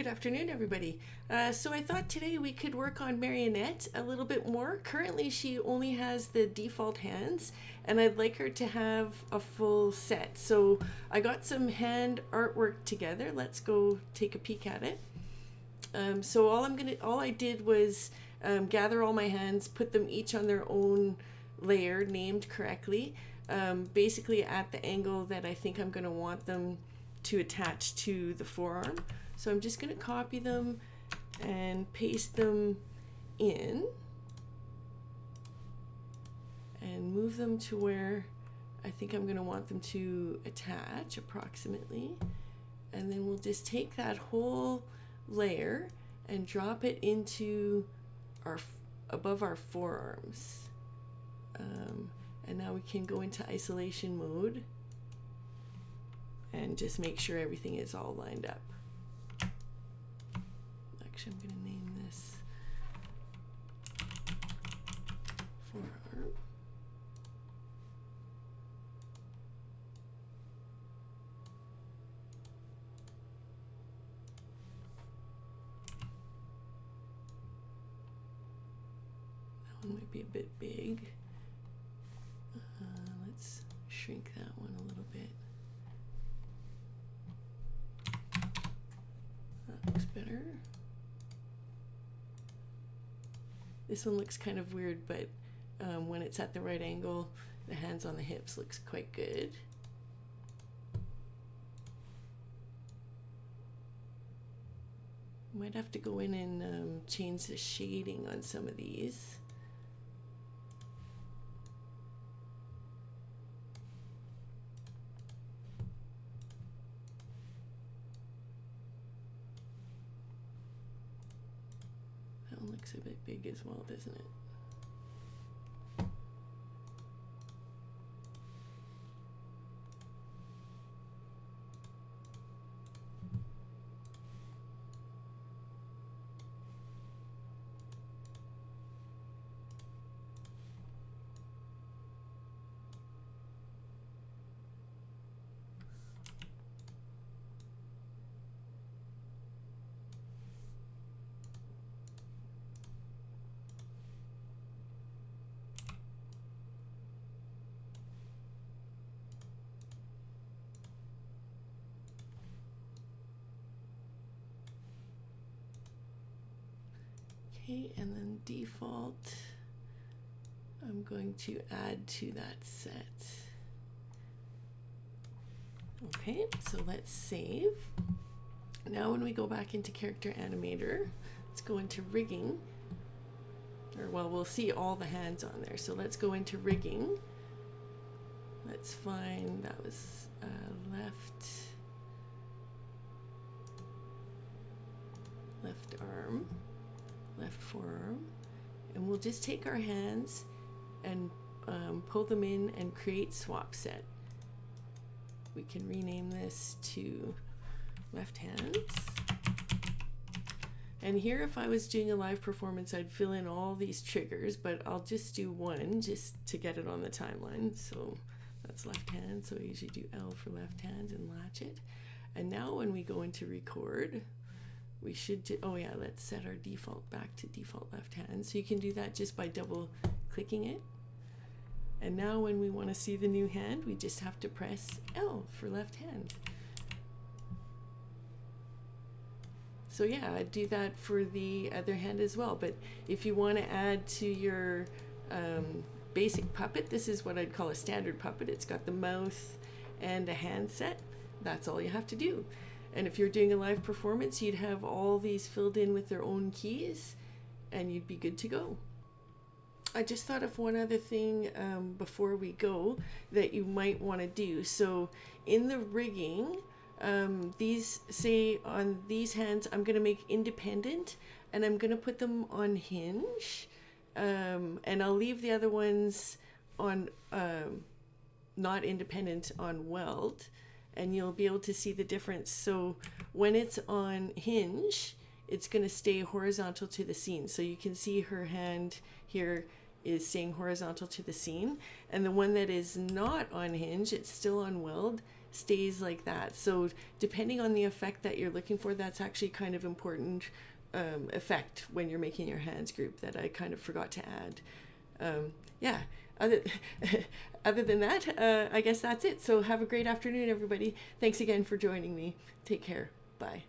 Good afternoon, everybody. So I thought today we could work on Mary Annette a little bit more. Currently, she only has the default hands, and I'd like her to have a full set. So I got some hand artwork together. Let's go take a peek at it. So all I did was gather all my hands, put them each on their own layer, named correctly, basically at the angle that I think I'm going to want them to attach to the forearm. So I'm just going to copy them and paste them in and move them to where I think I'm going to want them to attach approximately. And then we'll just take that whole layer and drop it into above our forearms. And now we can go into isolation mode and just make sure everything is all lined up. Actually, I'm going to name this forearm. That one might be a bit big. Let's shrink that one a little bit. That looks better. This one looks kind of weird, but when it's at the right angle, the hands on the hips looks quite good. Might have to go in and change the shading on some of these. Looks a bit big as well, doesn't it? Okay, and then default, I'm going to add to that set. Okay, so let's save. Now when we go back into Character Animator, let's go into rigging. We'll see all the hands on there. So let's go into rigging. Let's find, that was left arm. Left forearm, and we'll just take our hands and pull them in and create swap set. We can rename this to left hands. And here, if I was doing a live performance, I'd fill in all these triggers, but I'll just do one just to get it on the timeline. So that's left hand, so I usually do L for left hand and latch it. And now when we go into record, we should let's set our default back to default left hand. So you can do that just by double clicking it. And now when we want to see the new hand, we just have to press L for left hand. So yeah, I'd do that for the other hand as well. But if you want to add to your basic puppet, this is what I'd call a standard puppet. It's got the mouth and a hand set. That's all you have to do. And if you're doing a live performance, you'd have all these filled in with their own keys and you'd be good to go. I just thought of one other thing before we go that you might want to do. So in the rigging, on these hands, I'm going to make independent and I'm going to put them on hinge. And I'll leave the other ones on not independent on weld. And you'll be able to see the difference. So when it's on hinge, it's going to stay horizontal to the scene. So you can see her hand here is staying horizontal to the scene. And the one that is not on hinge, it's still on weld, stays like that. So depending on the effect that you're looking for, that's actually kind of important effect when you're making your hands group that I kind of forgot to add. Yeah, other, other than that, I guess that's it. So have a great afternoon, everybody. Thanks again for joining me. Take care. Bye.